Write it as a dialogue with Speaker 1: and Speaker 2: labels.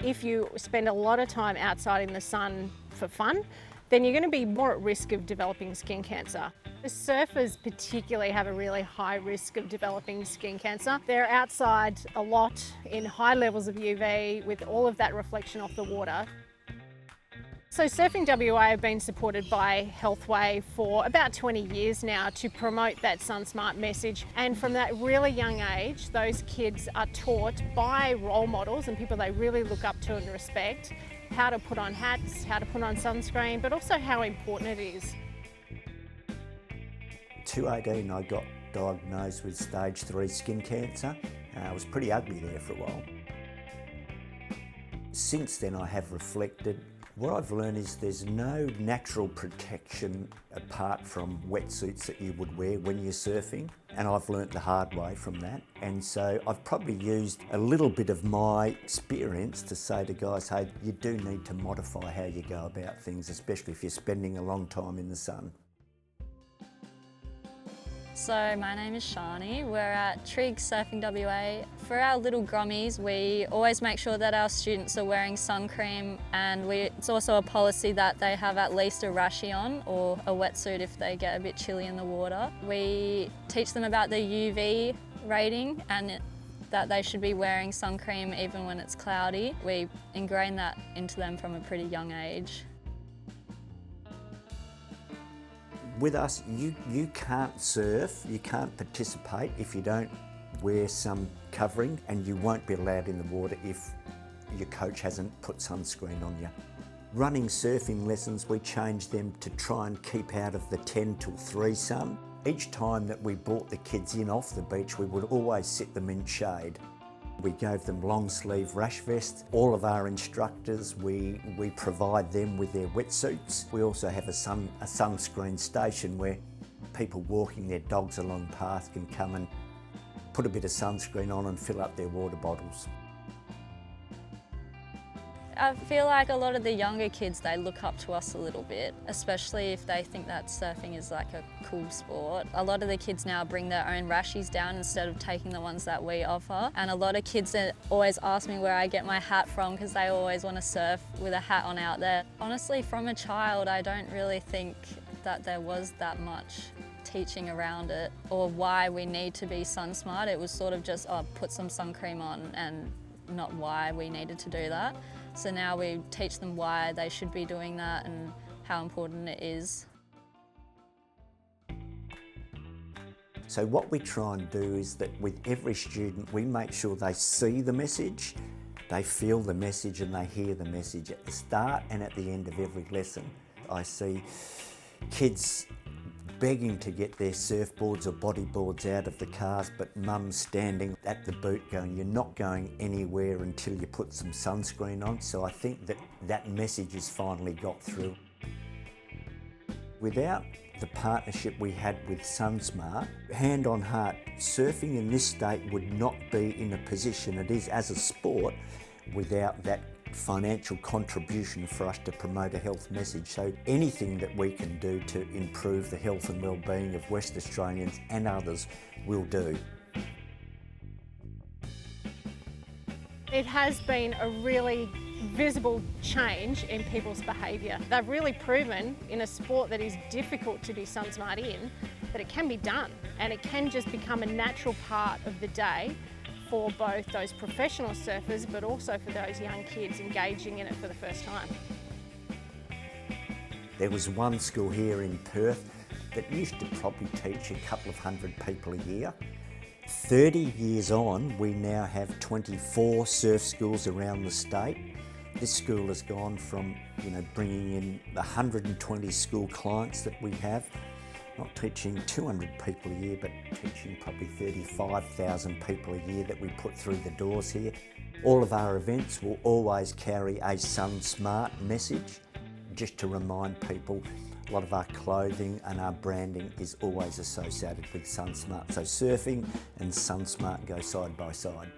Speaker 1: If you spend a lot of time outside in the sun for fun, then you're going to be more at risk of developing skin cancer. The surfers particularly have a really high risk of developing skin cancer. They're outside a lot in high levels of UV with all of that reflection off the water. So Surfing WA have been supported by Healthway for about 20 years now to promote that SunSmart message. And from that really young age, those kids are taught by role models and people they really look up to and respect how to put on hats, how to put on sunscreen, but also how important it is.
Speaker 2: 2018 I got diagnosed with stage 3 skin cancer. I was pretty ugly there for a while. Since then I have reflected. What I've learned is there's no natural protection apart from wetsuits that you would wear when you're surfing, and I've learnt the hard way from that. And so I've probably used a little bit of my experience to say to guys, hey, you do need to modify how you go about things, especially if you're spending a long time in the sun.
Speaker 3: So my name is Shani. We're at Trigg Surfing WA. For our little grummies, we always make sure that our students are wearing sun cream, and it's also a policy that they have at least a rashie on or a wetsuit if they get a bit chilly in the water. We teach them about the UV rating and that they should be wearing sun cream even when it's cloudy. We ingrain that into them from a pretty young age.
Speaker 2: With us, you can't surf, you can't participate if you don't wear some covering, and you won't be allowed in the water if your coach hasn't put sunscreen on you. Running surfing lessons, we changed them to try and keep out of the 10 till 3 sun. Each time that we brought the kids in off the beach, we would always sit them in shade. We gave them long sleeve rash vests. All of our instructors, we provide them with their wetsuits. We also have a sunscreen station where people walking their dogs along path can come and put a bit of sunscreen on and fill up their water bottles.
Speaker 3: I feel like a lot of the younger kids, they look up to us a little bit, especially if they think that surfing is like a cool sport. A lot of the kids now bring their own rashies down instead of taking the ones that we offer. And a lot of kids always ask me where I get my hat from because they always want to surf with a hat on out there. Honestly, from a child, I don't really think that there was that much teaching around it or why we need to be sun smart. It was sort of just, oh, put some sun cream on, and not why we needed to do that. So now we teach them why they should be doing that and how important it is.
Speaker 2: So what we try and do is that with every student, we make sure they see the message, they feel the message, and they hear the message at the start and at the end of every lesson. I see kids begging to get their surfboards or bodyboards out of the cars, but mum's standing at the boot going, you're not going anywhere until you put some sunscreen on. So I think that message has finally got through. Without the partnership we had with SunSmart, hand on heart, surfing in this state would not be in a position it is as a sport without that financial contribution for us to promote a health message. So anything that we can do to improve the health and well-being of West Australians and others will do.
Speaker 1: It has been a really visible change in people's behaviour. They've really proven in a sport that is difficult to be sun smart in that it can be done, and it can just become a natural part of the day for both those professional surfers but also for those young kids engaging in it for the first time.
Speaker 2: There was one school here in Perth that used to probably teach a couple of hundred people a year. 30 years on, we now have 24 surf schools around the state. This school has gone from, bringing in 120 school clients that we have, not teaching 200 people a year, but teaching probably 35,000 people a year that we put through the doors here. All of our events will always carry a Sun Smart message, just to remind people a lot of our clothing and our branding is always associated with Sun Smart. So surfing and Sun Smart go side by side.